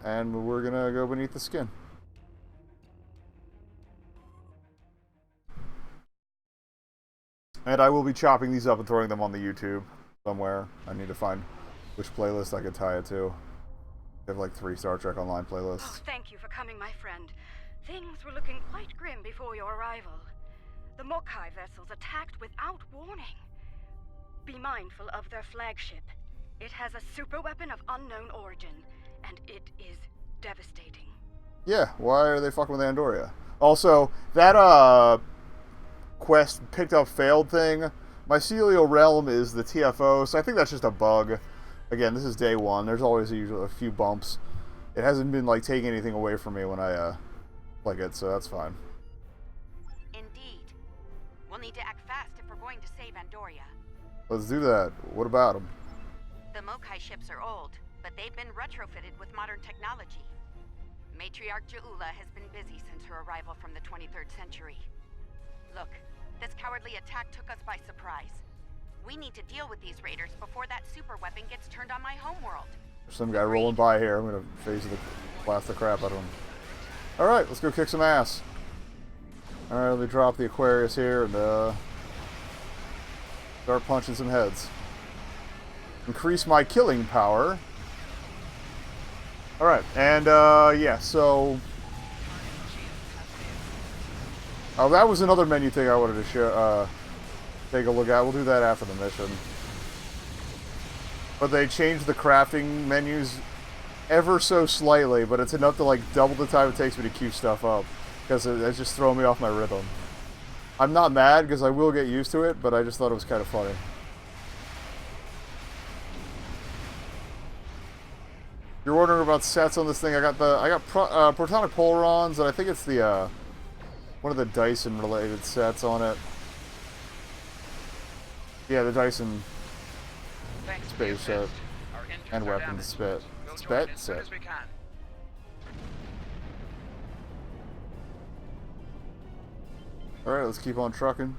and we're gonna go beneath the skin. And I will be chopping these up and throwing them on the YouTube somewhere. I need to find which playlist I could tie it to. I have like 3 Star Trek Online playlists. Oh, thank you for coming, my friend. Things were looking quite grim before your arrival. The Mokai vessels attacked without warning. Be mindful of their flagship. It has a superweapon of unknown origin, and it is devastating. Yeah, why are they fucking with Andoria? Also, that quest picked up failed thing, Mycelial Realm is the TFO, so I think that's just a bug. Again, this is day 1. There's always a few bumps. It hasn't been like taking anything away from me when I like it, so that's fine. Indeed. We'll need to act fast if we're going to save Andoria. Let's do that. What about them? The Mokai ships are old, but they've been retrofitted with modern technology. Matriarch Ja'ula has been busy since her arrival from the 23rd century. Look, this cowardly attack took us by surprise. We need to deal with these raiders before that super weapon gets turned on my homeworld. There's some guy rolling by here. I'm gonna blast the crap out of him. Alright, let's go kick some ass. Alright, let me drop the Aquarius here and start punching some heads. Increase my killing power. Alright, and yeah, so... Oh, that was another menu thing I wanted to show, take a look at. We'll do that after the mission. But they changed the crafting menus ever so slightly, but it's enough to like double the time it takes me to queue stuff up. Because it's just throwing me off my rhythm. I'm not mad because I will get used to it, but I just thought it was kind of funny. You're wondering about sets on this thing. I got Protonic Polarons, and I think it's the one of the Dyson related sets on it. Yeah, the Dyson space set and weapons set. Alright, let's keep on trucking.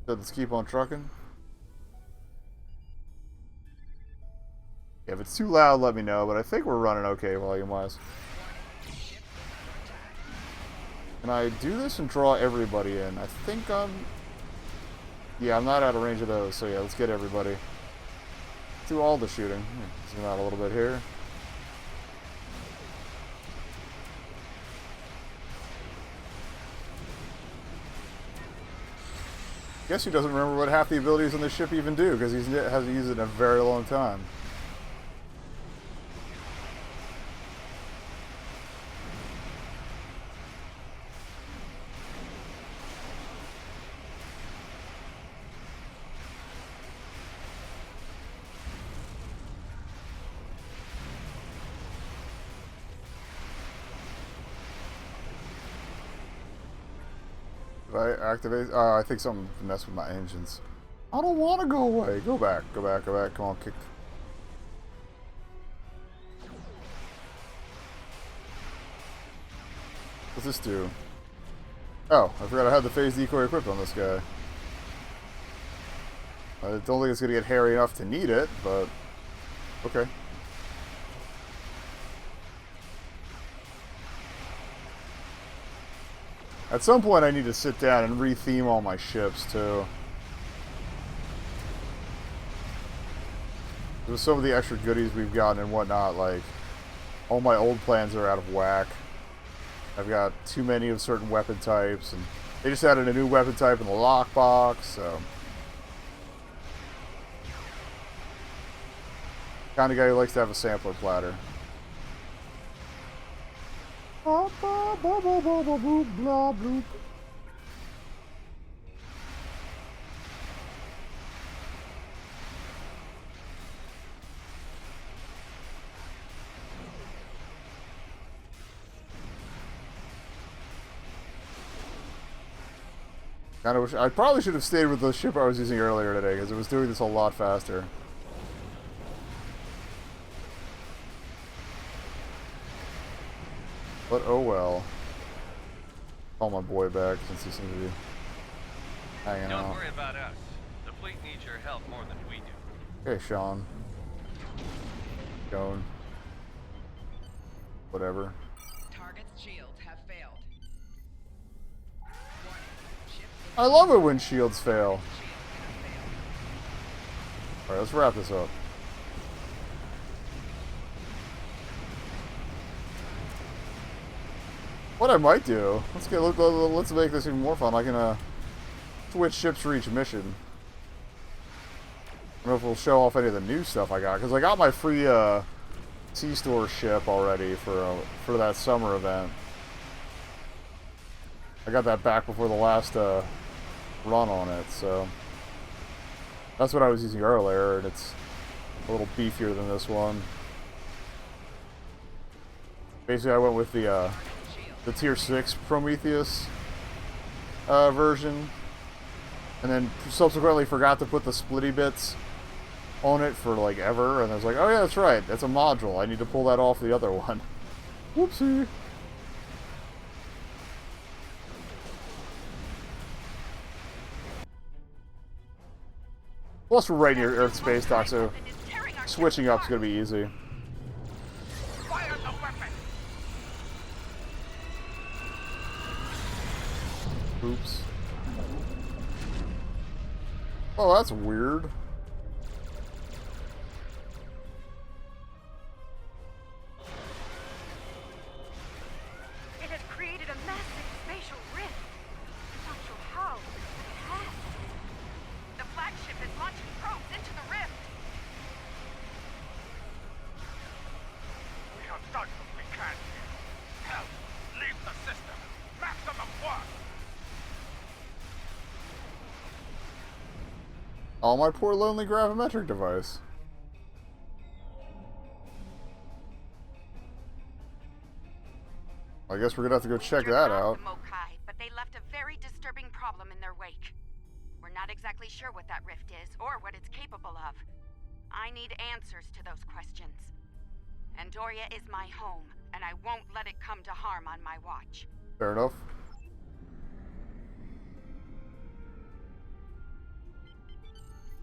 Let's keep on trucking. Yeah, if it's too loud, let me know, but I think we're running okay volume-wise. Can I do this and draw everybody in? I think I'm... Yeah, I'm not out of range of those, so yeah, let's get everybody. Let's do all the shooting. Zoom out a little bit here. Guess he doesn't remember what half the abilities on this ship even do, because he hasn't used it in a very long time. I activate. I think something messed with my engines. I don't want to go away. Go back. Go back. Go back. Come on, kick. What's this do? Oh, I forgot I had the phase decoy equipped on this guy. I don't think it's gonna get hairy enough to need it, but okay. At some point I need to sit down and re-theme all my ships too. With some of the extra goodies we've gotten and whatnot, like all my old plans are out of whack. I've got too many of certain weapon types, and they just added a new weapon type in the lockbox, so... Kind of guy who likes to have a sampler platter. Kind of wish I probably should have stayed with the ship I was using earlier today, because it was doing this a lot faster. But oh well. Call my boy back since he seems to be hanging out. Don't worry about us. The fleet needs your help more than we do. Okay, Sean. Going. whatever. Target's shields have failed. Warning. Ship I love it when shields fail. Alright, let's wrap this up. What I might do, let's make this even more fun. I can switch ships for each mission. I don't know if we'll show off any of the new stuff I got, because I got my free C-Store ship already for that summer event. I got that back before the last run on it, so that's what I was using earlier, and it's a little beefier than this one. Basically, I went with the Tier 6 Prometheus version, and then subsequently forgot to put the splitty bits on it for like ever, and I was like, oh yeah, that's right, that's a module, I need to pull that off the other one. Whoopsie. Plus we're right near Earth space dock, so switching up is going to be easy. Fire the weapon! Oops. Oh, that's weird. It has created a massive spatial rift. I'm not sure how, but it has. The flagship is launching probes into the rift. We have done what we can here. Help! Leave the system! Maximum work! Oh, my poor lonely gravimetric device. I guess we're gonna have to go check that out. The Mokai, but they left a very disturbing problem in their wake. We're not exactly sure what that rift is or what it's capable of. I need answers to those questions. Andoria is my home, and I won't let it come to harm on my watch. Fair enough.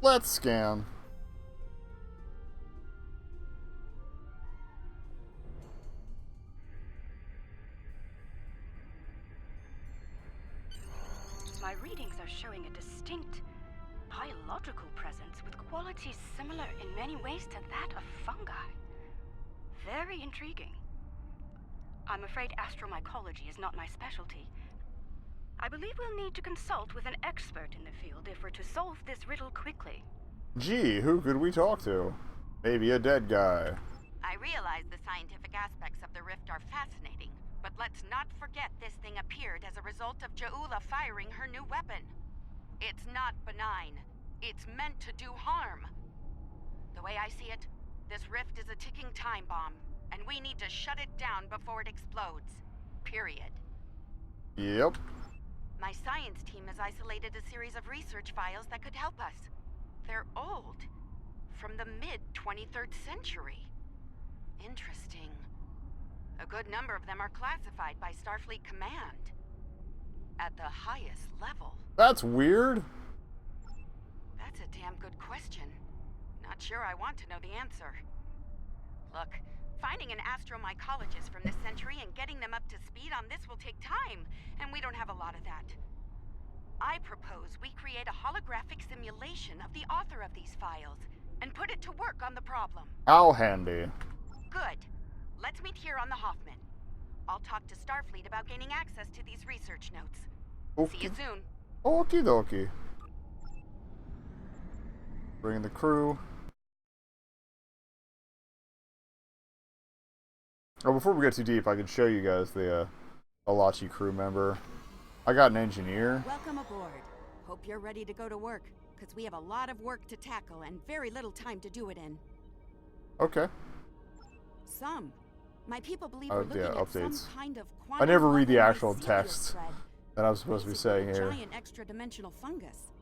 Let's scan. My readings are showing a distinct biological presence with qualities similar in many ways to that of fungi. Very intriguing. I'm afraid astromycology is not my specialty. I believe we'll need to consult with an expert in the field if we're to solve this riddle quickly. Gee, who could we talk to? Maybe a dead guy. I realize the scientific aspects of the rift are fascinating, but let's not forget this thing appeared as a result of Ja'ula firing her new weapon. It's not benign. It's meant to do harm. The way I see it, this rift is a ticking time bomb, and we need to shut it down before it explodes. Period. Yep. My science team has isolated a series of research files that could help us. They're old. From the mid-23rd century. Interesting. A good number of them are classified by Starfleet Command. At the highest level. That's weird. That's a damn good question. Not sure I want to know the answer. Look, finding an astromycologist from this century and getting them up to speed on this will take time, and we don't have a lot of that. I propose we create a holographic simulation of the author of these files and put it to work on the problem. How handy. Good. Let's meet here on the Hoffman. I'll talk to Starfleet about gaining access to these research notes. See you soon. Okie dokie. Bring in the crew. Oh, before we get too deep, I can show you guys the Alachi crew member. I got an engineer. Welcome aboard. Hope you're ready to go to work, because we have a lot of work to tackle and very little time to do it in. Okay. My people believe we're looking at updates. some kind of I never read the quantum actual mycelial text thread. that I'm supposed to be saying Basically, here. a giant extra-dimensional fungus.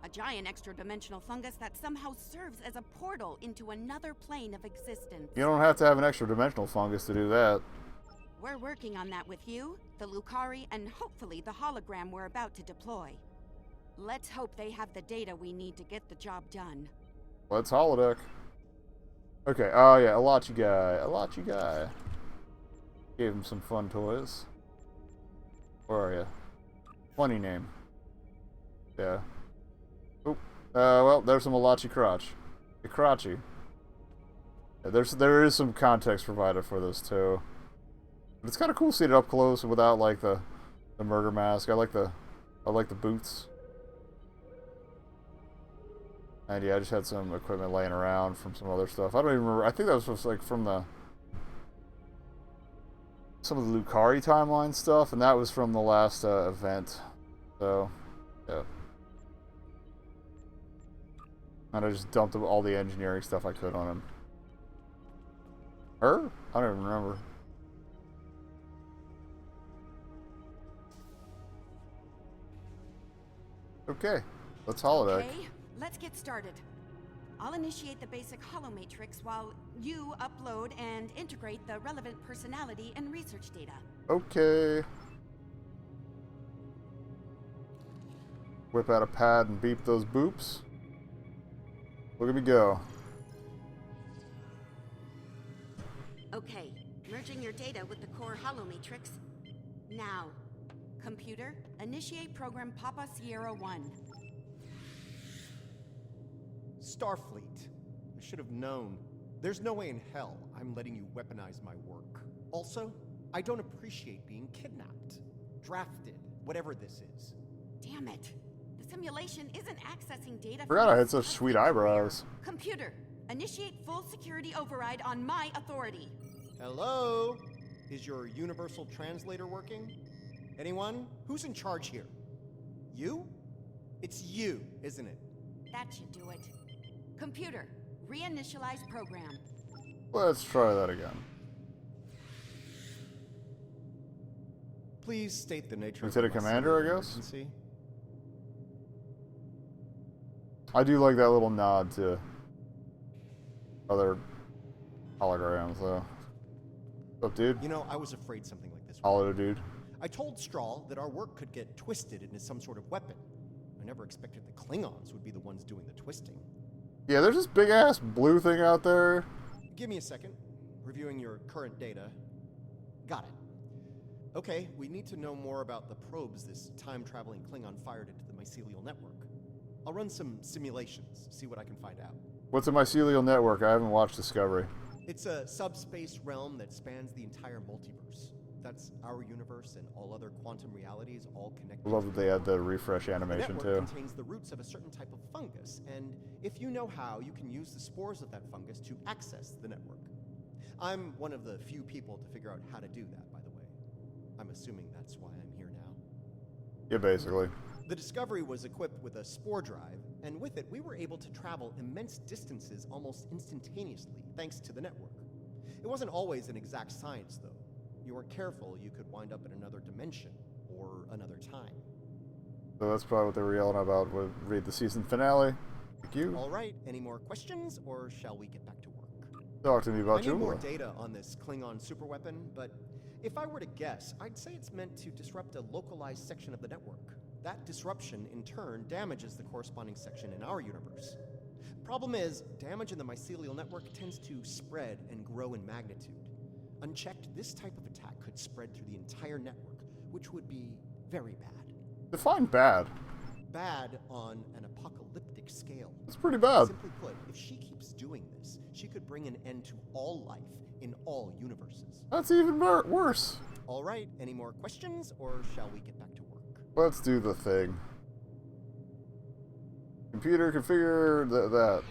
A giant extra-dimensional fungus that somehow serves as a portal into another plane of existence. You don't have to have an extra dimensional fungus to do that. We're working on that with you, the Lucari, and hopefully the hologram we're about to deploy. Let's hope they have the data we need to get the job done. Let's holodeck. Okay, oh yeah, Alachi guy. Gave him some fun toys. Where are you? Funny name. Yeah. Oop. Well, there's some Malachi crotch. The crotchy. Yeah, there is some context provided for this too. But it's kind of cool seeing it up close without like the murder mask. I like the boots. And yeah, I just had some equipment laying around from some other stuff. I don't even remember. I think that was just like from some of the Lucari timeline stuff, and that was from the last event. So, yeah. And I just dumped all the engineering stuff I could on him. Her? I don't even remember. Okay, let's holodeck. Okay, let's get started. I'll initiate the basic holomatrix while you upload and integrate the relevant personality and research data. Okay. Whip out a pad and beep those boops. Look at me go. Okay, merging your data with the core holomatrix. Now, computer, initiate program Papa Sierra 1. Starfleet. I should have known. There's no way in hell I'm letting you weaponize my work. Also, I don't appreciate being kidnapped, drafted, whatever this is. Damn it. The simulation isn't accessing data. Forgot I had such sweet eyebrows. Computer, initiate full security override on my authority. Hello? Is your universal translator working? Anyone? Who's in charge here? You? It's you, isn't it? That should do it. Computer, reinitialize program. Let's try that again. Please state the nature Lieutenant of the Commander, I guess? emergency. I do like that little nod to other holograms, though. What's up, dude? You know, I was afraid something like this would Holo, dude. I told Strahl that our work could get twisted into some sort of weapon. I never expected the Klingons would be the ones doing the twisting. Yeah, there's this big-ass blue thing out there. Give me a second. Reviewing your current data. Got it. Okay, we need to know more about the probes this time-traveling Klingon fired into the mycelial network. I'll run some simulations, see what I can find out. What's a mycelial network? I haven't watched Discovery. It's a subspace realm that spans the entire multiverse. That's our universe and all other quantum realities all connected. I love that they had the refresh animation, the too. network contains the roots of a certain type of fungus, and if you know how, you can use the spores of that fungus to access the network. I'm one of the few people to figure out how to do that, by the way. I'm assuming that's why I'm here now. Yeah, basically. The Discovery was equipped with a spore drive, and with it, we were able to travel immense distances almost instantaneously, thanks to the network. It wasn't always an exact science, though. You weren't careful, you could wind up in another dimension, or another time. So that's probably what they were yelling about when read the season finale. Thank you. All right, any more questions, or shall we get back to work? Talk to me about I need more Jula. data on this Klingon superweapon, but if I were to guess, I'd say it's meant to disrupt a localized section of the network. That disruption, in turn, damages the corresponding section in our universe. Problem is, damage in the mycelial network tends to spread and grow in magnitude. Unchecked, this type of attack could spread through the entire network, which would be very bad. Define bad. Bad on an apocalyptic scale. It's pretty bad. Simply put, if she keeps doing this, she could bring an end to all life in all universes. That's even worse. All right, any more questions, or shall we get back to work? Let's do the thing. Computer, configure that.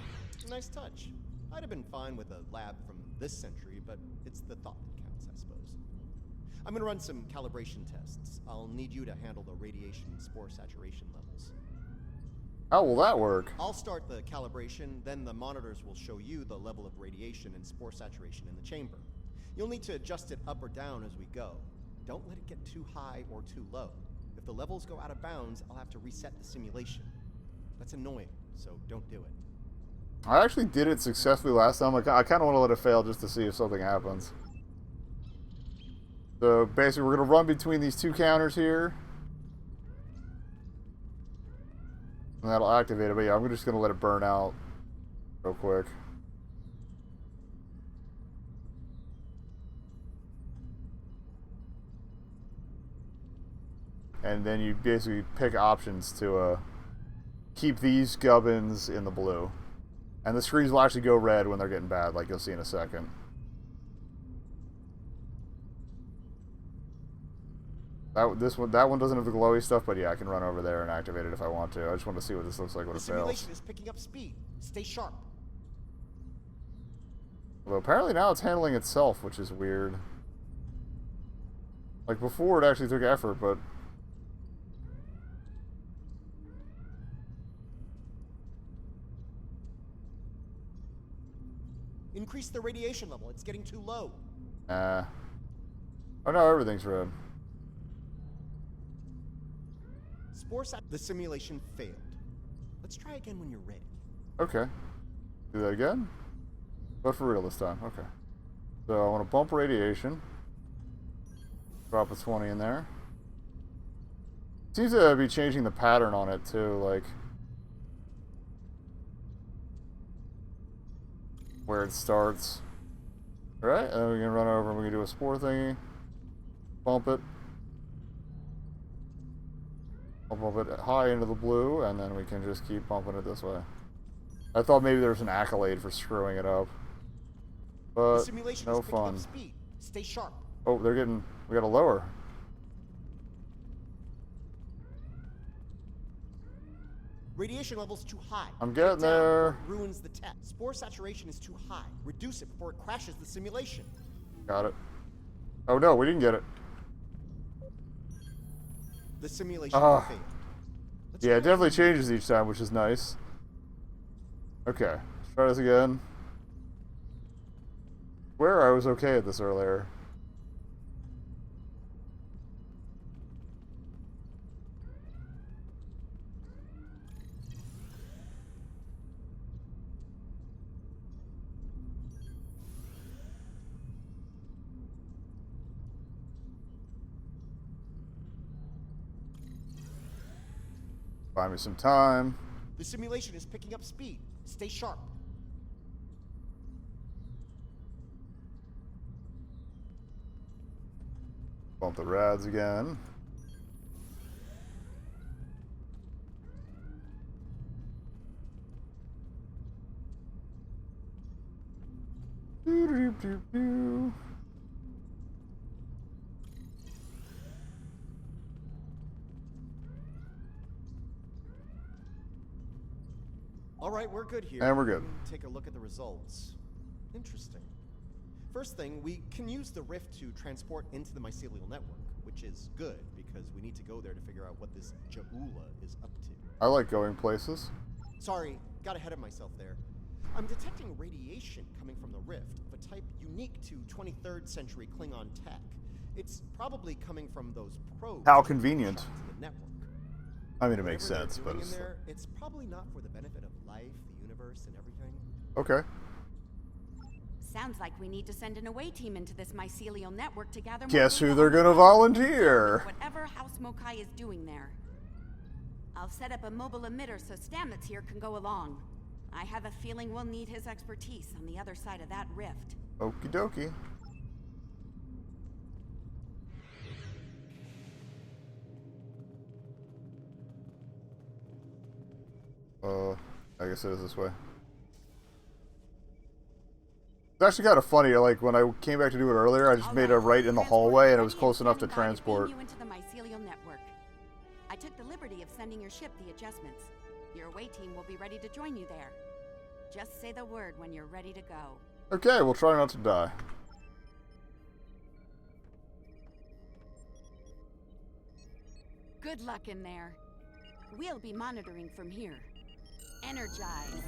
Nice touch. I'd have been fine with a lab from this century, but it's the thought that counts, I suppose. I'm gonna run some calibration tests. I'll need you to handle the radiation spore saturation levels. How will that work? I'll start the calibration, then the monitors will show you the level of radiation and spore saturation in the chamber. You'll need to adjust it up or down as we go. Don't let it get too high or too low. If the levels go out of bounds, I'll have to reset the simulation. That's annoying, so don't do it. I actually did it successfully last time. I kind of want to let it fail just to see if something happens. So basically, we're going to run between these two counters here. And that'll activate it. But yeah, I'm just going to let it burn out real quick. and then you basically pick options to keep these gubbins in the blue. And the screens will actually go red when they're getting bad, like you'll see in a second. That one doesn't have the glowy stuff, but yeah, I can run over there and activate it if I want to. I just want to see what this looks like when it fails. The simulation is picking up speed. Stay sharp. Although apparently now it's handling itself, which is weird. Like before, it actually took effort, but... Increase the radiation level. It's getting too low. Oh no, everything's red. The simulation failed. Let's try again when you're ready. Okay. Do that again? But for real this time. Okay. So I want to bump radiation. Drop a 20 in there. Seems to be changing the pattern on it too, like where it starts. Alright, and then we can run over and we can do a spore thingy. Bump it. I'll bump it high into the blue, and then we can just keep bumping it this way. I thought maybe there was an accolade for screwing it up. But no fun. Stay sharp. Oh, they're getting... We gotta lower. Radiation level's too high. I'm getting there. Ruins the tech. Spore saturation is too high. Reduce it before it crashes the simulation. Got it. Oh no, we didn't get it. The simulation failed. Yeah, it definitely changes each time, which is nice. Okay, let's try this again. Where I was okay at this earlier. Buy me some time. The simulation is picking up speed. Stay sharp. Bump the rads again. Doo-doo-doo-doo. All right, we're good here. And we're good. Take a look at the results. Interesting. First thing, we can use the rift to transport into the mycelial network, which is good because we need to go there to figure out what this Ja'ula is up to. I like going places. Sorry, got ahead of myself there. I'm detecting radiation coming from the rift of a type unique to 23rd century Klingon tech. It's probably coming from those probes. How convenient. To the network. I mean, it makes sense, but it's probably not for the benefit of life, the universe, and everything. Okay. Sounds like we need to send an away team into this mycelial network to gather more Guess who data they're on gonna volunteer? whatever House Mokai is doing there. I'll set up a mobile emitter so Stamets here can go along. I have a feeling we'll need his expertise on the other side of that rift. Okie dokie. I guess it is this way. It's actually kind of funny, like when I came back to do it earlier, I just made a right in the hallway and it was close enough to transport. You into the mycelial network. I took the liberty of sending your ship the adjustments. Your away team will be ready to join you there. Just say the word when you're ready to go. Okay, we'll try not to die. Good luck in there. We'll be monitoring from here. Energize.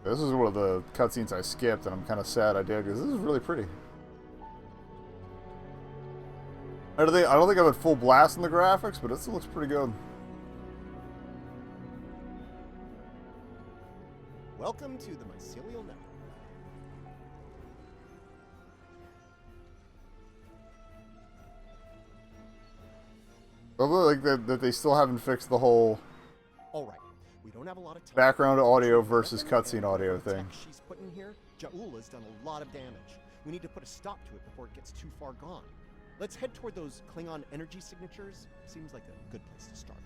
This is one of the cutscenes I skipped, and I'm kind of sad I did, because this is really pretty. I don't think I'm at full blast in the graphics, but it still looks pretty good. Welcome to the mycelial network. I like that they still haven't fixed the whole Alright, we don't have a lot of time. Background audio versus Weapon cutscene and audio whatever thing. tech she's put in here, Ja'ula's done a lot of damage. We need to put a stop to it before it gets too far gone. Let's head toward those Klingon energy signatures. Seems like a good place to start.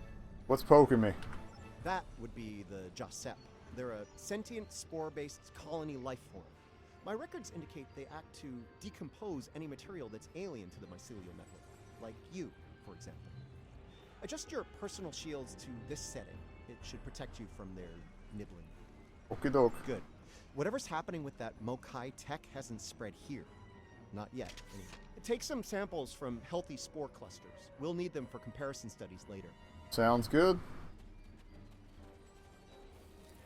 What's poking me? That would be the Jasep. They're a sentient, spore-based colony life form. My records indicate they act to decompose any material that's alien to the mycelial network, like you, for example. Adjust your personal shields to this setting. It should protect you from their nibbling. Okie doke. Good. Whatever's happening with that Mokai tech hasn't spread here. Not yet, anyway. Take some samples from healthy spore clusters. We'll need them for comparison studies later. Sounds good.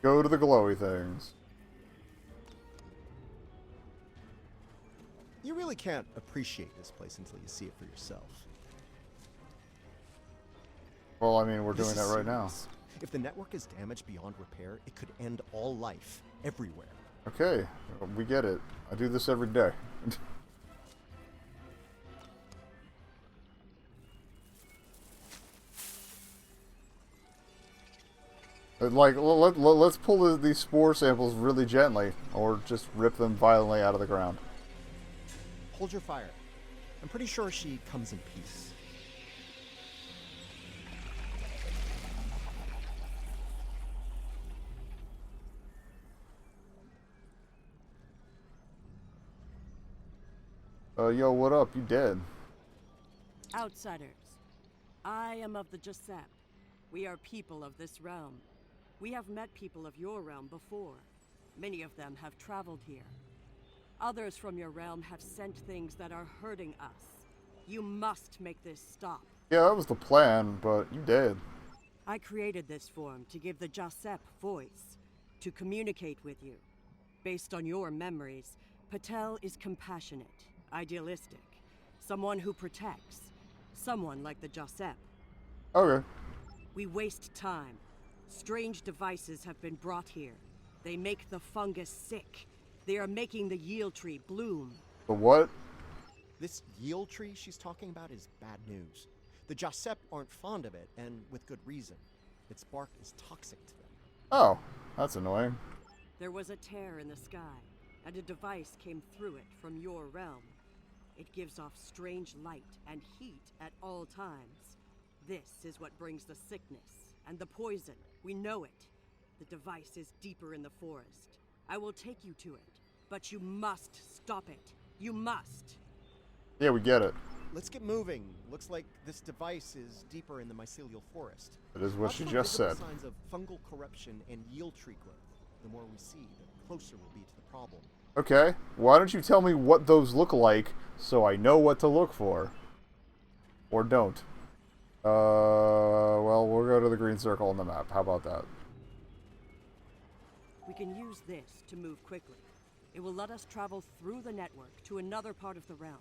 Go to the glowy things. You really can't appreciate this place until you see it for yourself. Well, I mean, we're This doing is that right now. serious. If the network is damaged beyond repair, it could end all life, everywhere. Okay, we get it. I do this every day. Like, let's pull these spore samples really gently, or just rip them violently out of the ground. Hold your fire. I'm pretty sure she comes in peace. Yo, what up? You dead? Outsiders, I am of the Jasep. We are people of this realm. We have met people of your realm before. Many of them have traveled here. Others from your realm have sent things that are hurting us. You must make this stop. Yeah, that was the plan, but you did. I created this form to give the Jasep voice, to communicate with you. Based on your memories, Patel is compassionate, idealistic, someone who protects, someone like the Jasep. Okay. We waste time. Strange devices have been brought here. They make the fungus sick. They are making the yield tree bloom. The what? This yield tree she's talking about is bad news. The Jasep aren't fond of it, and with good reason. Its bark is toxic to them. Oh, that's annoying. There was a tear in the sky, and a device came through it from your realm. It gives off strange light and heat at all times. This is what brings the sickness and the poison. We know it. The device is deeper in the forest. I will take you to it, but you must stop it. You must. Yeah, we get it. Let's get moving. Looks like this device is deeper in the mycelial forest. That is what Watch she for just visible said. signs of fungal corruption and yield tree growth. The more we see, the closer we'll be to the problem. Okay, why don't you tell me what those look like so I know what to look for? Or don't. Well, we'll go to the green circle on the map. How about that? We can use this to move quickly. It will let us travel through the network to another part of the realm.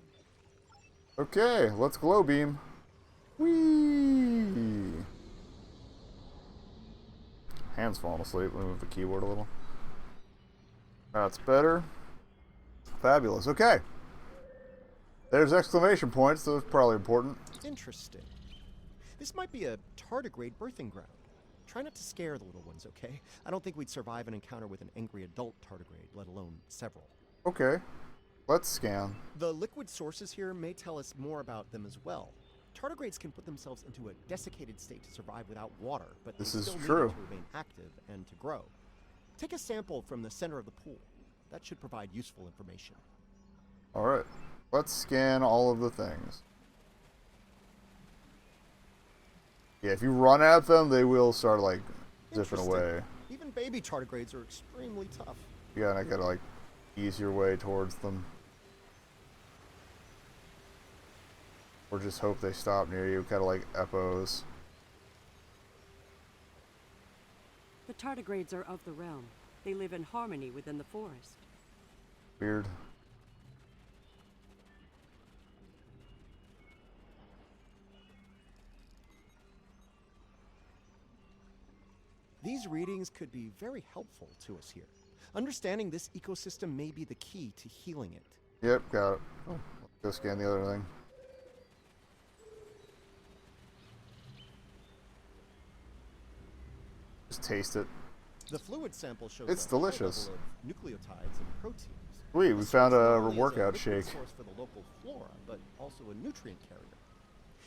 Okay, let's glow beam. Whee! Hand's falling asleep. Let me move the keyboard a little. That's better. Fabulous. Okay. There's exclamation points. Those are probably important. Interesting. This might be a tardigrade birthing ground. Try not to scare the little ones, okay? I don't think we'd survive an encounter with an angry adult tardigrade, let alone several. Okay. Let's scan. The liquid sources here may tell us more about them as well. Tardigrades can put themselves into a desiccated state to survive without water, but This they is still need true. it to remain active and to grow. Take a sample from the center of the pool. That should provide useful information. Alright. Let's scan all of the things. Yeah, if you run at them, they will start, like, zipping Interesting. away. Even baby tardigrades are extremely tough. You gotta, like, ease your way towards them. Or just hope they stop near you, kinda like Epos. The tardigrades are of the realm. They live in harmony within the forest. Weird. These readings could be very helpful to us here. Understanding this ecosystem may be the key to healing it. Yep, got it. Oh, let's go scan the other thing. Just taste it. The fluid sample shows It's a high delicious. level of nucleotides and proteins. We This found serves a not only as workout liquid shake. source for the local flora, but also a nutrient carrier.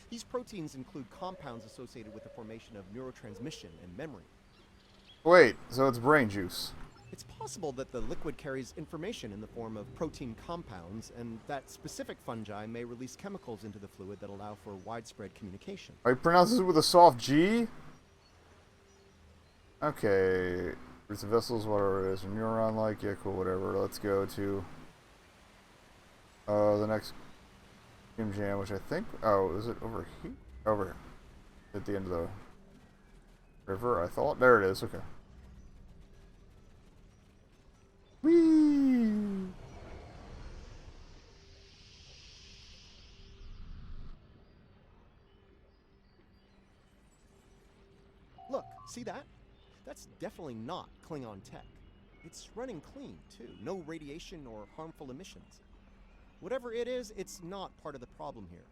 These proteins include compounds associated with the formation of neurotransmission and memory. Wait, so it's brain juice. It's possible that the liquid carries information in the form of protein compounds, and that specific fungi may release chemicals into the fluid that allow for widespread communication. I pronounce this with a soft G? Okay. It's vessels, whatever it is. Neuron-like, yeah, cool, whatever. Let's go to the next game jam, which I think... Oh, is it over here? Over at the end of the river, I thought. There it is, okay. Whee! Look, see that? That's definitely not Klingon tech. It's running clean, too. No radiation or harmful emissions. Whatever it is, it's not part of the problem here.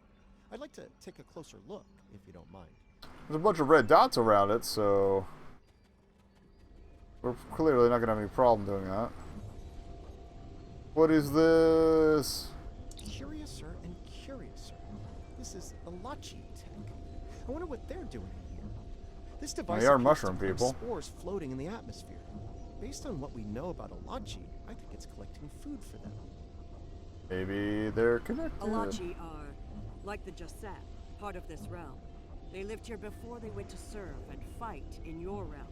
I'd like to take a closer look, if you don't mind. There's a bunch of red dots around it, so... We're clearly not going to have any problem doing that. What is this? Curiouser and curiouser. This is Alachi tech. I wonder what they're doing in here. This device They are appears mushroom to find people. spores floating in the atmosphere. Based on what we know about Alachi, I think it's collecting food for them. Maybe they're connected. Alachi are, like the Jasad, part of this realm. They lived here before they went to serve and fight in your realm.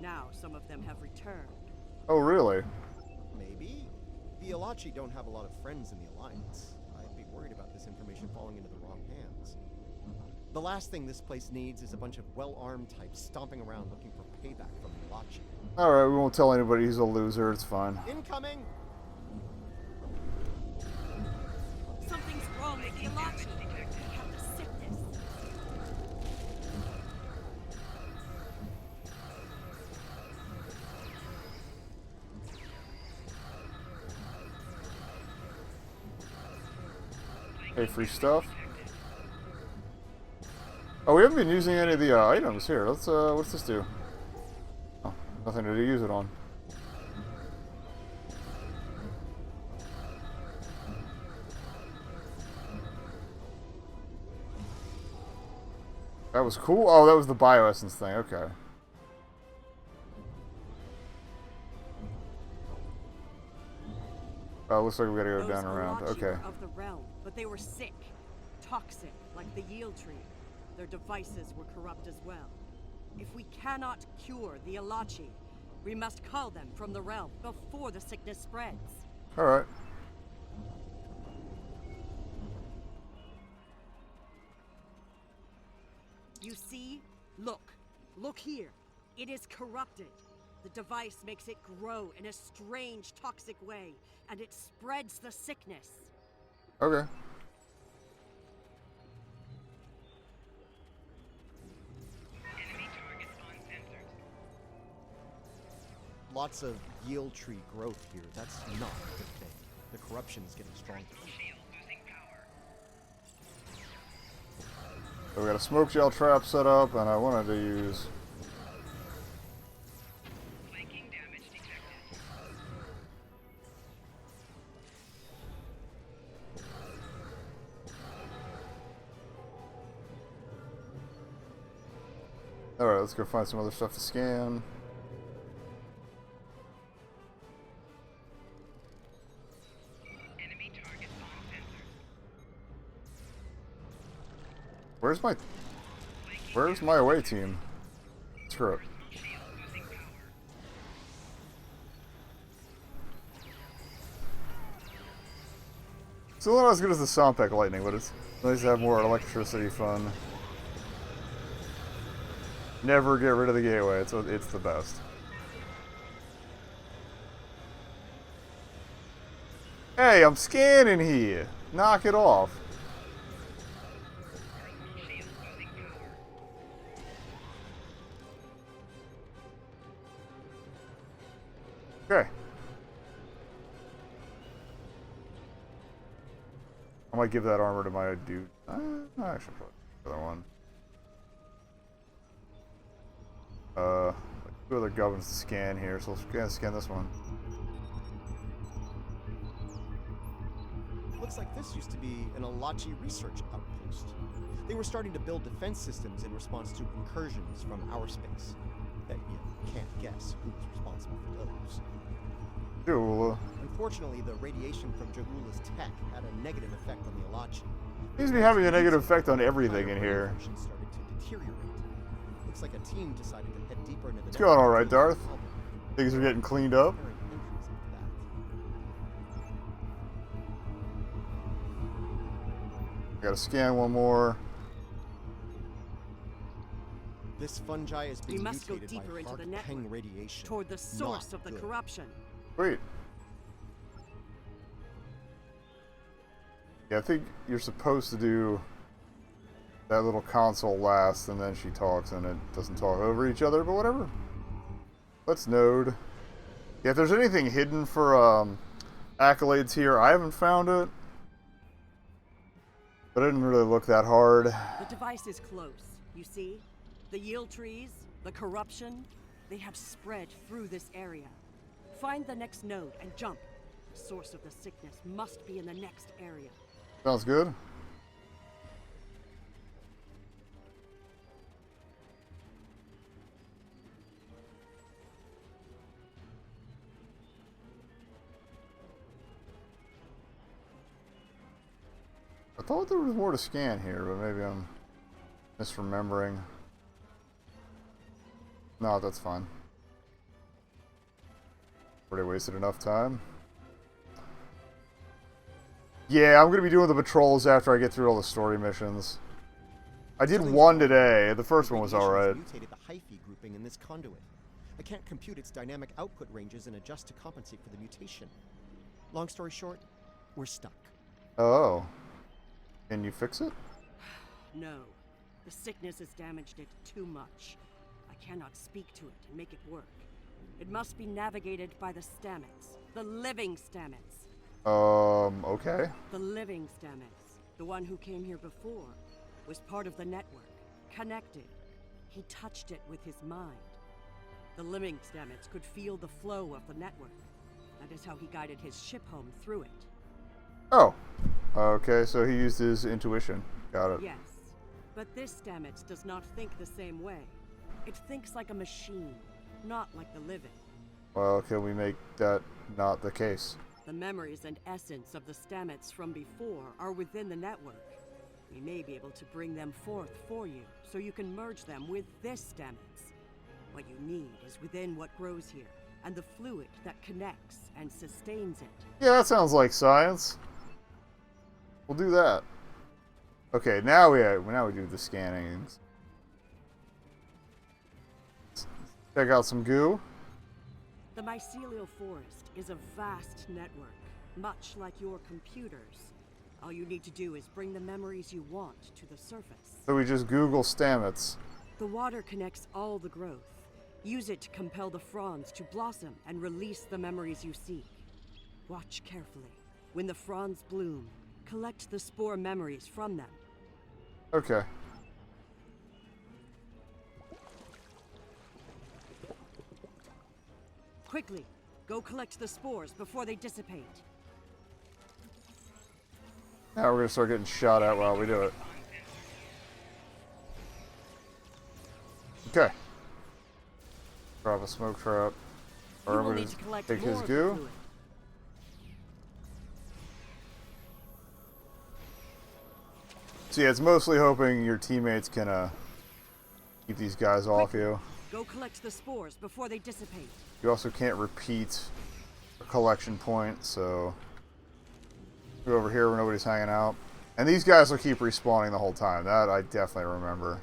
Now some of them have returned. Oh, really? Maybe. The Alachi don't have a lot of friends in the Alliance. I'd be worried about this information falling into the wrong hands. The last thing this place needs is a bunch of well-armed types stomping around looking for payback from the Alachi. Alright, we won't tell anybody he's a loser, it's fine. Incoming! Something's wrong with the Alachi. They have the sickness. Hey, free stuff. Oh, we haven't been using any of the items here. Let's, what's this do? Oh, nothing to use it on. That was cool. Oh, that was the bioessence thing. Okay. Oh, looks like we gotta go down and around. Alachi Okay. were of the realm, but they were sick, toxic, like the yield tree. Their devices were corrupt as well. If we cannot cure the Alachi, we must cull them from the realm before the sickness spreads. Alright. You see? Look. Look here. It is corrupted. The device makes it grow in a strange, toxic way, and it spreads the sickness. Okay. Lots of yield tree growth here. That's not a good thing. The corruption is getting stronger. So we got a smoke gel trap set up, and I wanted to use... Alright, let's go find some other stuff to scan. Where's my away team? Screw it. Still not as good as the Sompek Lightning, but it's nice to have more electricity fun. Never get rid of the gateway, it's the best. Hey, I'm scanning here! Knock it off. Okay. I might give that armor to my dude. I should put the other one. Like Two other gubbins to scan here, so let's scan this one. Looks like this used to be an Alachi research outpost. They were starting to build defense systems in response to incursions from our space. Bet you can't guess who was responsible for those. Jaula. Unfortunately, the radiation from Jaula's tech had a negative effect on the Alachi. Seems to be having a negative effect on everything in here. Started to deteriorate. Looks like a team decided to head deeper into the. It's going all right, Darth. Things are getting cleaned up. Gotta scan one more. This fungi is being We must go mutated deeper by into the Arc-Peng network, radiation. toward the source Not of the good. corruption. Wait. Yeah, I think you're supposed to do that little console last, and then she talks, and it doesn't talk over each other, but whatever. Let's node. Yeah, if there's anything hidden for accolades here, I haven't found it. But I didn't really look that hard. The device is close, you see? The yield trees, the corruption, they have spread through this area. Find the next node and jump. The source of the sickness must be in the next area. Sounds good. I thought there was more to scan here, but maybe I'm misremembering. No, that's fine. Already wasted enough time. Yeah, I'm going to be doing the patrols after I get through all the story missions. I did one today. The first one was alright. Mutated the hyphae grouping in this conduit. I can't compute its dynamic output ranges and adjust to compensate for the mutation. Long story short, we're stuck. Oh. Can you fix it? No. The sickness has damaged it too much. I cannot speak to it and make it work. It must be navigated by the Stamets. The living Stamets. Okay. The living Stamets, the one who came here before, was part of the network, connected. He touched it with his mind. The living Stamets could feel the flow of the network. That is how he guided his ship home through it. Oh. Okay, so he used his intuition. Got it. Yes, but this Stamets does not think the same way. It thinks like a machine, not like the living. Well, can we make that not the case? The memories and essence of the Stamets from before are within the network. We may be able to bring them forth for you, so you can merge them with this Stamets. What you need is within what grows here, and the fluid that connects and sustains it. Yeah, that sounds like science. We'll do that. Okay, now we do the scannings. Check out some goo. The mycelial forest is a vast network, much like your computers. All you need to do is bring the memories you want to the surface. So we just Google Stamets. The water connects all the growth. Use it to compel the fronds to blossom and release the memories you seek. Watch carefully. When the fronds bloom, collect the spore memories from them. Okay. Quickly, go collect the spores before they dissipate. Now we're gonna start getting shot at while we do it. Okay. Drop a smoke trap. You Or will I'm need gonna to collect take more his of the goo. fluid. So yeah, it's mostly hoping your teammates can keep these guys off you. Go collect the spores before they dissipate. You also can't repeat a collection point, so go over here where nobody's hanging out. And these guys will keep respawning the whole time. That I definitely remember.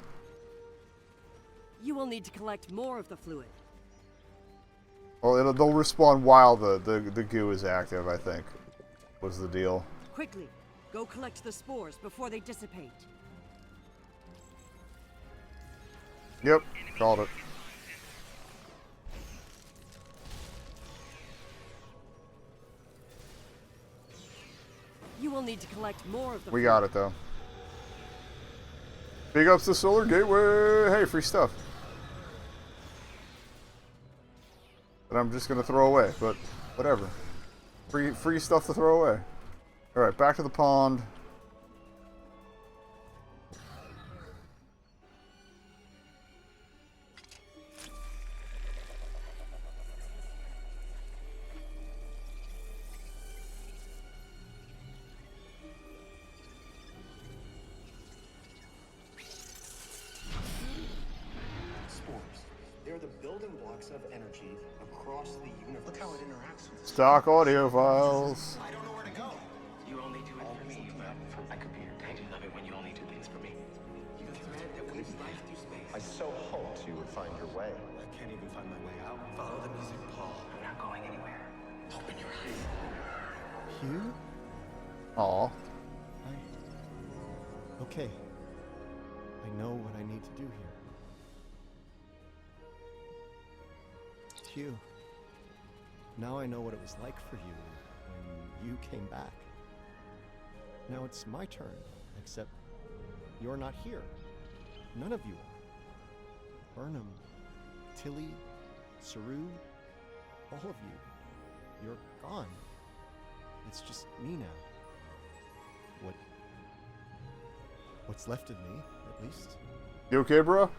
You will need to collect more of the fluid. Well, they'll respawn while the goo is active, I think, was the deal. Quickly, go collect the spores before they dissipate. Yep, called it. You will need to collect more of the We fluid. got it, though. Big ups to Solar Gateway! Hey, free stuff. that I'm just gonna throw away, but whatever. Free stuff to throw away. Alright, back to the pond. They're the building blocks of energy across the universe. Look how it interacts with Stock audio files. I don't know where to go. You only do it for me, but I could be your dad. I do love it when you only do things for me. You're the thread that weaves life through space. I so hoped you would find your way. I can't even find my way out. Follow the music, Paul. I'm not going anywhere. Open your eyes. Hugh? Aw. Okay. I know what I need to do here. Hugh. Now I know what it was like for you when you came back. Now it's my turn, except you're not here. None of you are. Burnham, Tilly, Saru, all of you. You're gone. It's just me now. What's left of me, at least. You okay, bro?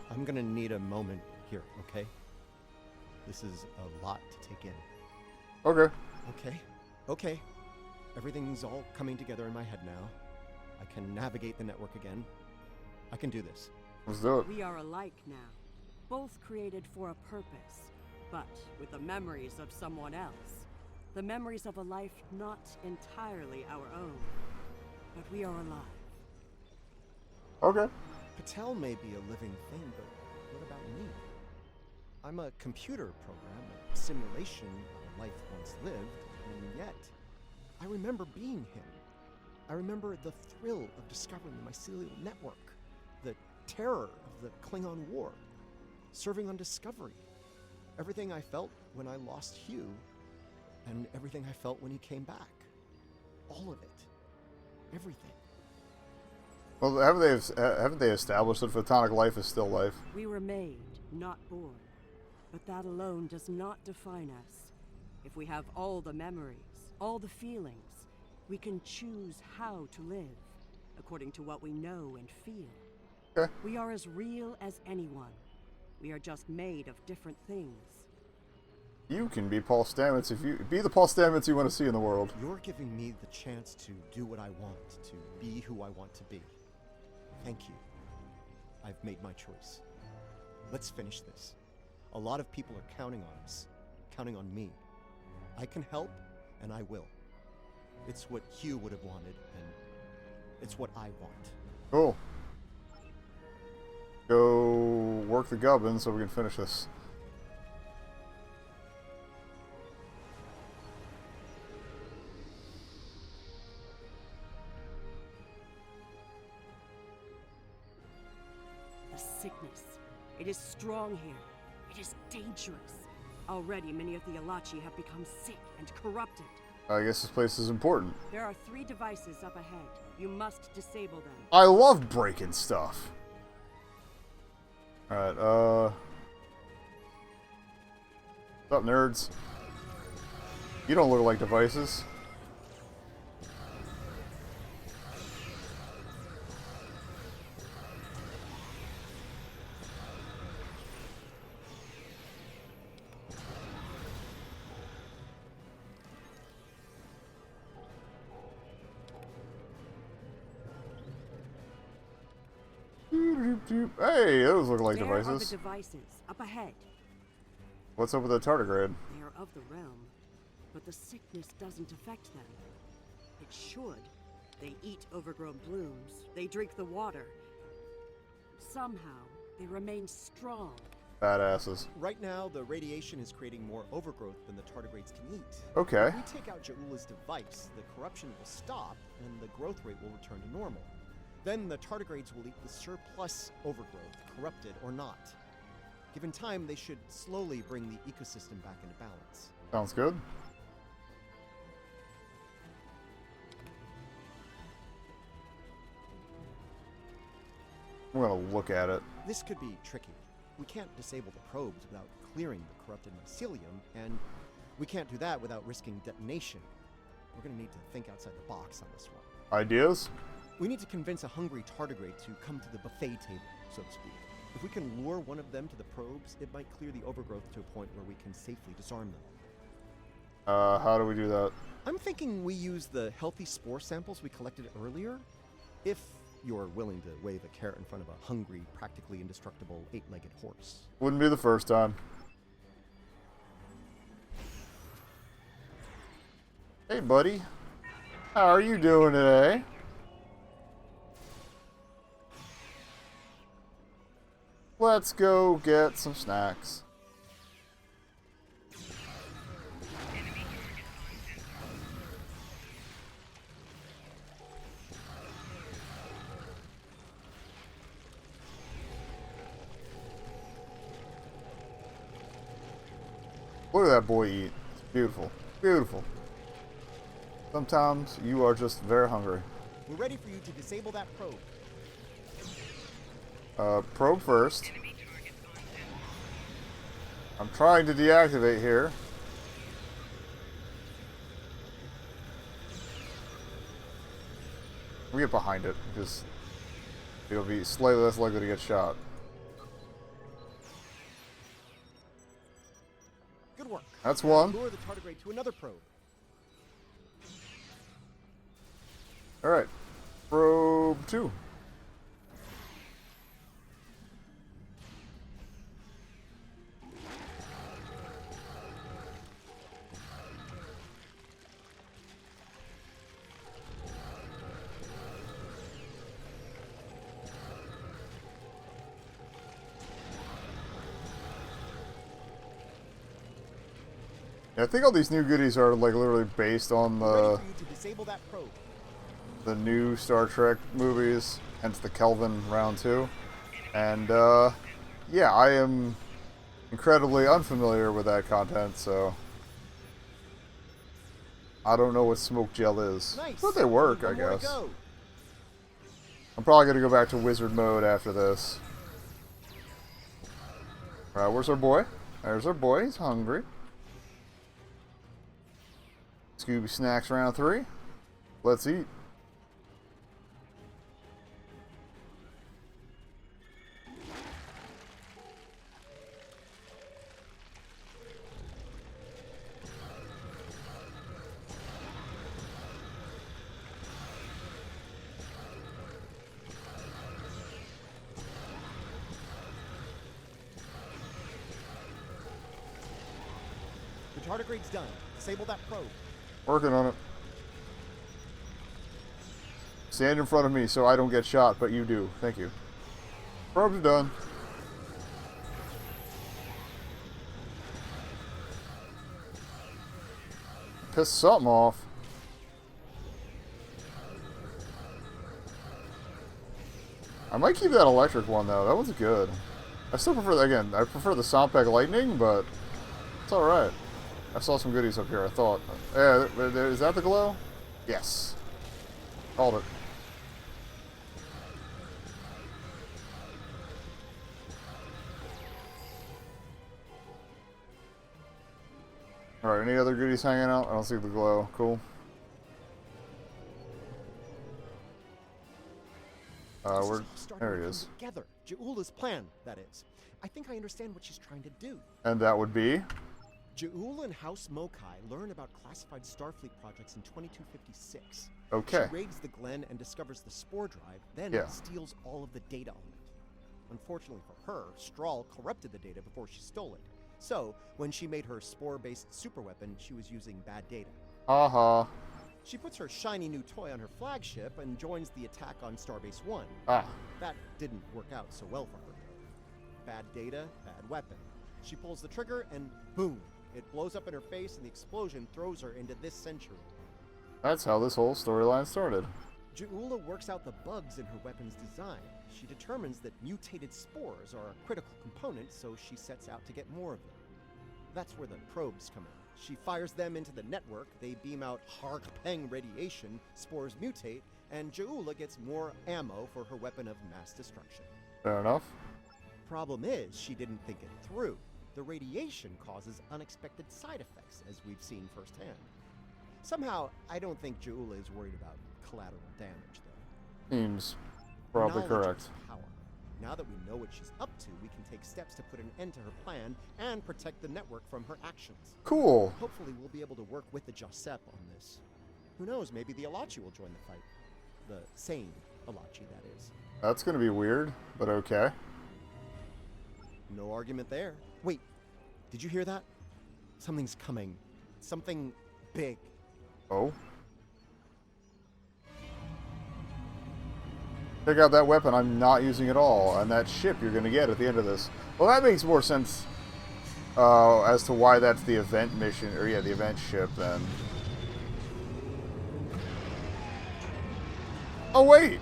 I'm gonna need a moment here, okay? This is a lot to take in. Okay. Okay. Everything's all coming together in my head now. I can navigate the network again. I can do this. Let's do it. We are alike now, both created for a purpose, but with the memories of someone else. The memories of a life not entirely our own, but we are alive. Okay. Patel may be a living thing, but what about me? I'm a computer program, a simulation of a life once lived, and yet, I remember being him. I remember the thrill of discovering the mycelial network, the terror of the Klingon War, serving on Discovery, everything I felt when I lost Hugh, and everything I felt when he came back. All of it. Everything. Well, haven't they established that photonic life is still life? We were made, not born. But that alone does not define us. If we have all the memories, all the feelings, we can choose how to live, according to what we know and feel. Okay. We are as real as anyone. We are just made of different things. You can be Paul Stamets be the Paul Stamets you want to see in the world. You're giving me the chance to do what I want, to be who I want to be. Thank you. I've made my choice. Let's finish this. A lot of people are counting on us, counting on me. I can help, and I will. It's what Hugh would have wanted, and it's what I want. Cool. Go work the gubbin so we can finish this. The sickness. It is strong here. It is dangerous. Already, many of the Alachi have become sick and corrupted. I guess this place is important. There are 3 devices up ahead. You must disable them. I love breaking stuff. Alright, what's up, nerds? You don't look like devices. Hey, those look like There devices. are the devices up ahead. What's up with the tardigrade? They are of the realm, but the sickness doesn't affect them. It should. They eat overgrown blooms. They drink the water. Somehow, they remain strong. Badasses. Right now, the radiation is creating more overgrowth than the tardigrades can eat. Okay. If we take out Ja'ula's device, the corruption will stop, and the growth rate will return to normal. Then the tardigrades will eat the surplus overgrowth, corrupted or not. Given time, they should slowly bring the ecosystem back into balance. Sounds good. I'm gonna look at it. This could be tricky. we can't disable the probes without clearing the corrupted mycelium, and we can't do that without risking detonation. We're gonna need to think outside the box on this one. Ideas? We need to convince a hungry tardigrade to come to the buffet table, so to speak. If we can lure one of them to the probes, it might clear the overgrowth to a point where we can safely disarm them. How do we do that? I'm thinking we use the healthy spore samples we collected earlier, if you're willing to wave a carrot in front of a hungry, practically indestructible 8-legged horse. Wouldn't be the first time. Hey, buddy. How are you doing today? Let's go get some snacks. Look at that boy eat. It's beautiful. Beautiful. Sometimes you are just very hungry. We're ready for you to disable that probe. Probe first. I'm trying to deactivate here. We get behind it because it'll be slightly less likely to get shot. Good work. That's one. Lure the tardigrade to another probe. Alright. Probe 2. Yeah, I think all these new goodies are like literally based on Ready for you to disable that probe. the new Star Trek movies, hence the Kelvin round 2. And yeah, I am incredibly unfamiliar with that content, so I don't know what smoke gel is. Nice. But they work, I One more to guess. go. I'm probably gonna go back to wizard mode after this. Alright, where's our boy? There's our boy, he's hungry. Scooby Snacks round 3. Let's eat. The tardigrade's done. Disable that probe. Working on it. Stand in front of me so I don't get shot, but you do. Thank you. Probe's done. Piss something off. I might keep that electric one though. That one's good. I still prefer again. I prefer the Sompeg Lightning, but it's all right. I saw some goodies up here. I thought, yeah, is that the glow? Yes. Called it. All right. Any other goodies hanging out? I don't see the glow. Cool. There he is. Together. Ja'ula's plan, that is. I think I understand what she's trying to do. And that would be? Ja'ula and House Mokai learn about classified Starfleet projects in 2256. Okay. She raids the Glen and discovers the spore drive, then steals all of the data on it. Unfortunately for her, Strahl corrupted the data before she stole it. So, when she made her spore-based superweapon, she was using bad data. Uh-huh. She puts her shiny new toy on her flagship and joins the attack on Starbase 1. Ah. That didn't work out so well for her, though. Bad data, bad weapon. She pulls the trigger and boom! It blows up in her face and the explosion throws her into this century. That's how this whole storyline started. Ja'ula works out the bugs in her weapon's design. She determines that mutated spores are a critical component, so she sets out to get more of them. That's where the probes come in. She fires them into the network, they beam out Hark-Peng radiation, spores mutate, and Ja'ula gets more ammo for her weapon of mass destruction. Fair enough. Problem is, she didn't think it through. The radiation causes unexpected side effects, as we've seen firsthand. Somehow, I don't think Ja'ula is worried about collateral damage, though. Seems probably Knowledge correct. is power. Now that we know what she's up to, we can take steps to put an end to her plan and protect the network from her actions. Cool. Hopefully, we'll be able to work with the Josep on this. Who knows, maybe the Alachi will join the fight. The sane Alachi, that is. That's gonna be weird, but okay. No argument there. Wait, did you hear that? Something's coming. Something big. Oh? Check out that weapon I'm not using at all, and that ship you're gonna get at the end of this. Well, that makes more sense as to why that's the event mission, or yeah, the event ship then. Oh wait!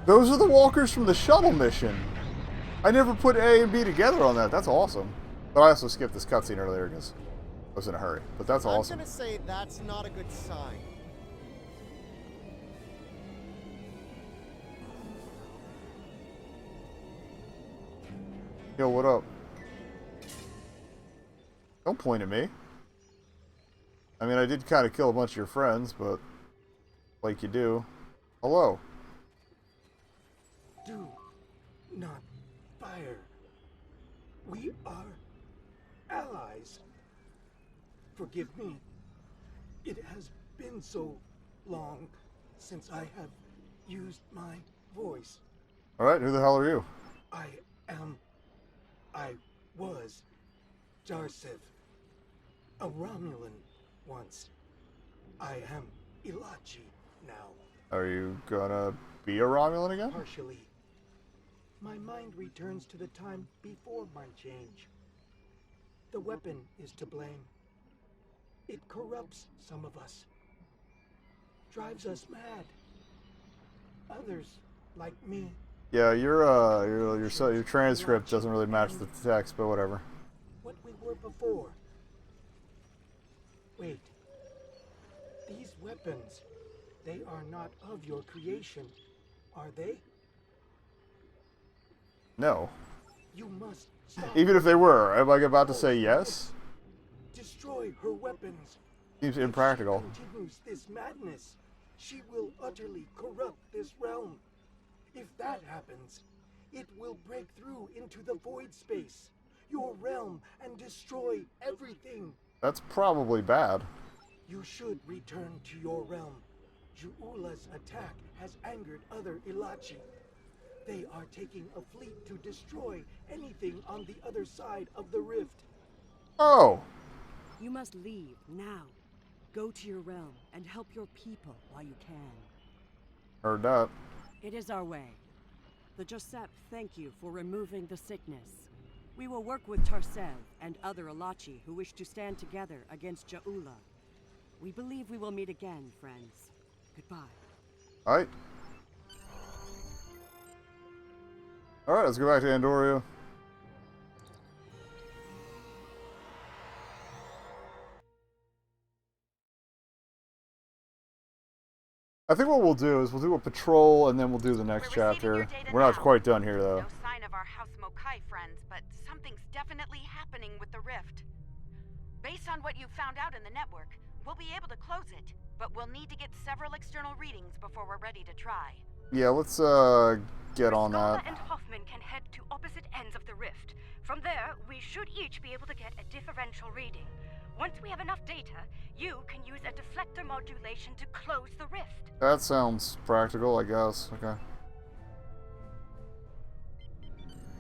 Those are the walkers from the shuttle mission! I never put A and B together on that. That's awesome. But I also skipped this cutscene earlier because I was in a hurry. But that's awesome. I'm gonna say that's not a good sign. Yo, what up? Don't point at me. I mean, I did kind of kill a bunch of your friends, but like you do. Hello. Do not fire. We are allies. Forgive me. It has been so long since I have used my voice. Alright, who the hell are you? I was Jarsev, a Romulan once. I am Ilachi now. Are you gonna be a Romulan again? Partially. My mind returns to the time before my change. The weapon is to blame. It corrupts some of us. Drives us mad. Others, like me. Yeah, your transcript doesn't really match the text, but whatever. What we were before. Wait. These weapons, they are not of your creation, are they? No. You must stop. Even if they were, am I about to say yes? Destroy her weapons. Seems impractical. If she continues this madness, she will utterly corrupt this realm. If that happens, it will break through into the void space, your realm, and destroy everything. That's probably bad. You should return to your realm. Ja'ula's attack has angered other Ilachi. They are taking a fleet to destroy anything on the other side of the rift. Oh! You must leave now. Go to your realm and help your people while you can. Heard that. It is our way. The Josep thank you for removing the sickness. We will work with Tarsev and other Alachi who wish to stand together against Ja'ula. We believe we will meet again, friends. Goodbye. Alright. Alright, let's go back to Andoria. I think what we'll do is we'll do a patrol and then we'll do the next chapter. We're not quite done here though. No sign of our House Mokai friends, but something's definitely happening with the rift. Based on what you found out in the network, we'll be able to close it, but we'll need to get several external readings before we're ready to try. Yeah, let's get on that. Scala and Hoffman can head to opposite ends of the rift. From there, we should each be able to get a differential reading. Once we have enough data, you can use a deflector modulation to close the rift. That sounds practical, I guess. Okay.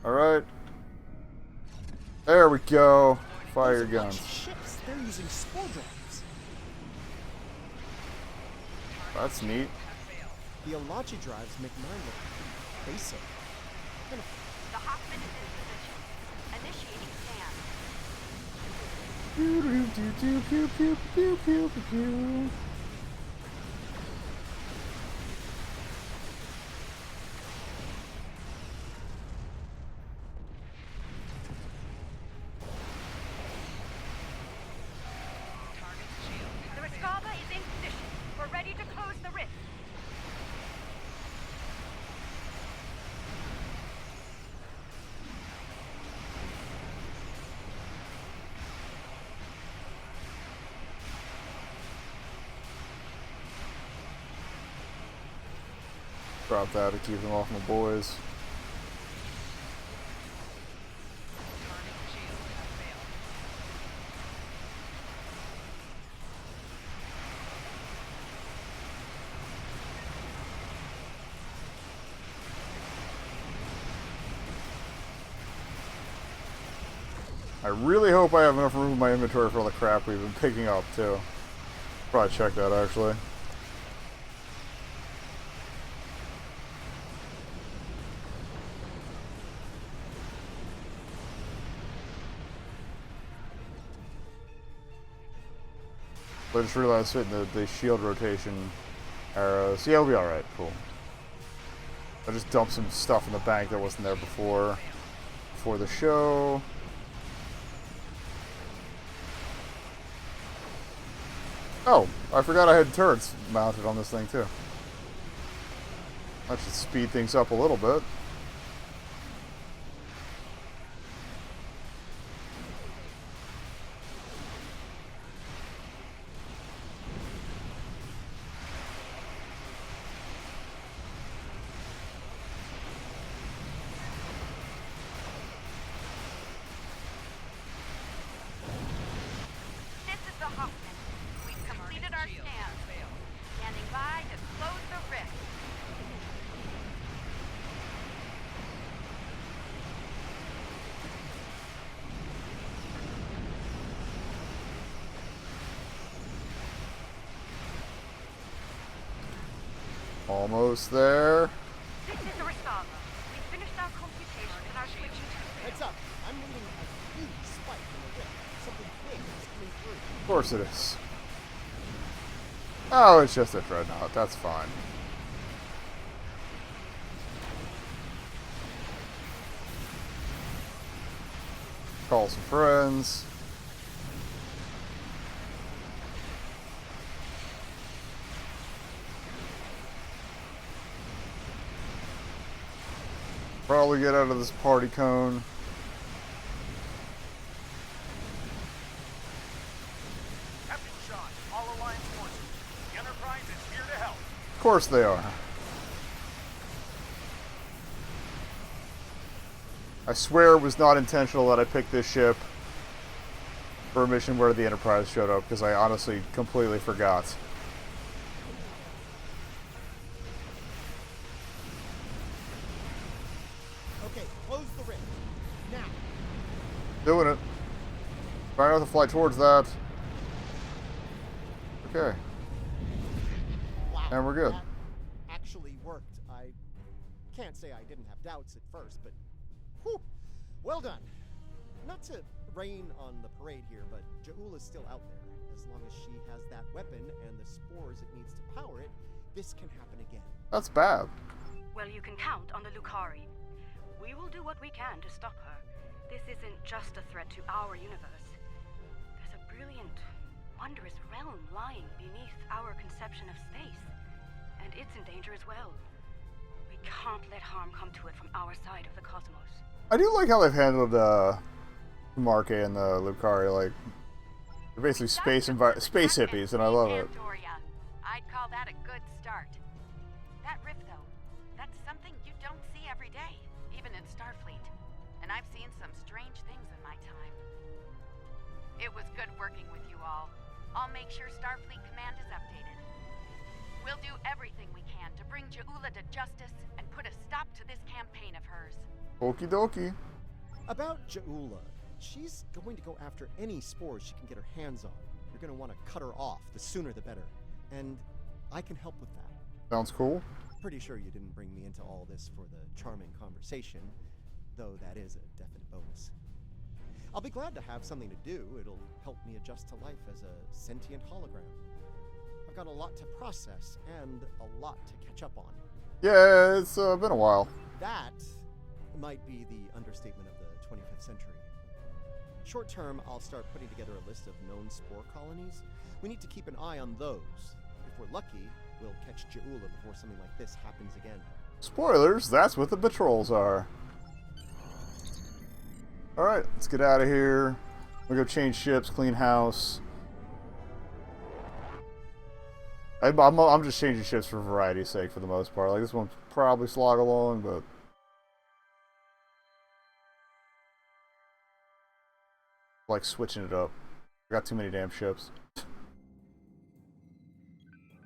Alright. There we go. Fire your guns. Ships, they're using spore drives. That's neat. The Alachi drives make mine look basic. The Hoffman is in position. Initiating scan. Pew, pew, pew, pew, pew, pew, pew, pew, pew. The Rescaba is in position. We're ready to close the rift. drop that to keep them off my boys. I really hope I have enough room in my inventory for all the crap we've been picking up, too. Probably check that, actually. I just realized hitting the shield rotation arrows. Yeah, it'll be alright. Cool. I just dumped some stuff in the bank that wasn't there before the show. Oh, I forgot I had turrets mounted on this thing too. That should speed things up a little bit. This is the Hoffman. We've completed our scan. Standing by to close the rift. Almost there. This is the Restava. We finished our computation and are switching to... Heads up! I'm reading a huge spike in the rift. Something big is coming through. Of course it is. Oh, it's just a dreadnought. That's fine. Call some friends. Probably get out of this party cone. Captain Sean, all Alliance forces. The Enterprise is here to help. Of course they are. I swear it was not intentional that I picked this ship for a mission where the Enterprise showed up, because I honestly completely forgot. Okay, close the rift. Now. Doing it. Trying not to fly towards that. Okay. Wow. And we're good. That actually worked. I can't say I didn't have doubts at first, but whew, well done. Not to rain on the parade here, but Ja'ul is still out there. As long as she has that weapon and the spores it needs to power it, this can happen again. That's bad. Well, you can count on the Lucari. We will do what we can to stop her. This isn't just a threat to our universe. There's a brilliant, wondrous realm lying beneath our conception of space. And it's in danger as well. We can't let harm come to it from our side of the cosmos. I do like how they've handled Marke and the Lucari. Like, they're basically space hippies, and I love it. I'd call that a good start. That rift, though, that's something you don't see every day, even in Starfleet. And I've seen some strange things in my time. It was good working with you all. I'll make sure Starfleet Command is updated. We'll do everything we can to bring Ja'ula to justice and put a stop to this campaign of hers. Okie dokie. About Ja'ula, she's going to go after any spores she can get her hands on. You're going to want to cut her off. The sooner the better. And I can help with that. Sounds cool. Pretty sure you didn't bring me into all this for the charming conversation, though that is a definite bonus. I'll be glad to have something to do. It'll help me adjust to life as a sentient hologram. I've got a lot to process and a lot to catch up on. Yeah, it's been a while. That might be the understatement of the 25th century. Short term, I'll start putting together a list of known spore colonies. We need to keep an eye on those. If we're lucky, we'll catch Ja'ula before something like this happens again. Spoilers, that's what the patrols are. Alright, let's get out of here. We'll go change ships, clean house. I'm just changing ships for variety's sake for the most part. Like, this one's probably slog along, but... like, switching it up. I got too many damn ships.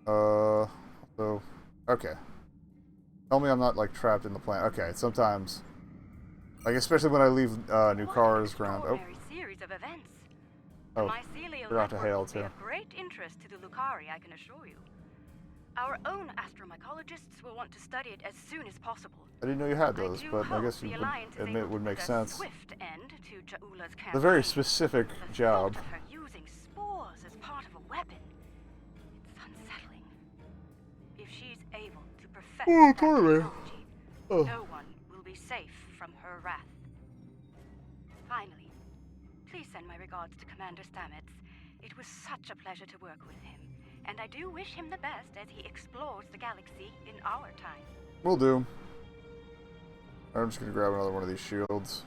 So... okay. Tell me I'm not, like, trapped in the planet. Okay, sometimes... like, especially when I leave new cars ground. Oh. Series of events. Oh, The mycelial forgot to network hail, will be too. of great interest to the Lucari, I can assure you. Our own astromycologists will want to study it as soon as possible. I didn't know you had those, but I guess you would admit it would make sense. Swift end to Ja'ula's campaign. A very specific job. The thought of her using spores as part of a weapon. It's unsettling. If she's able to perfect that technology, no one will be safe from her wrath. Finally, please send my regards to Commander Stamets. It was such a pleasure to work with him, and I do wish him the best as he explores the galaxy in our time. Will do. I'm just gonna grab another one of these shields.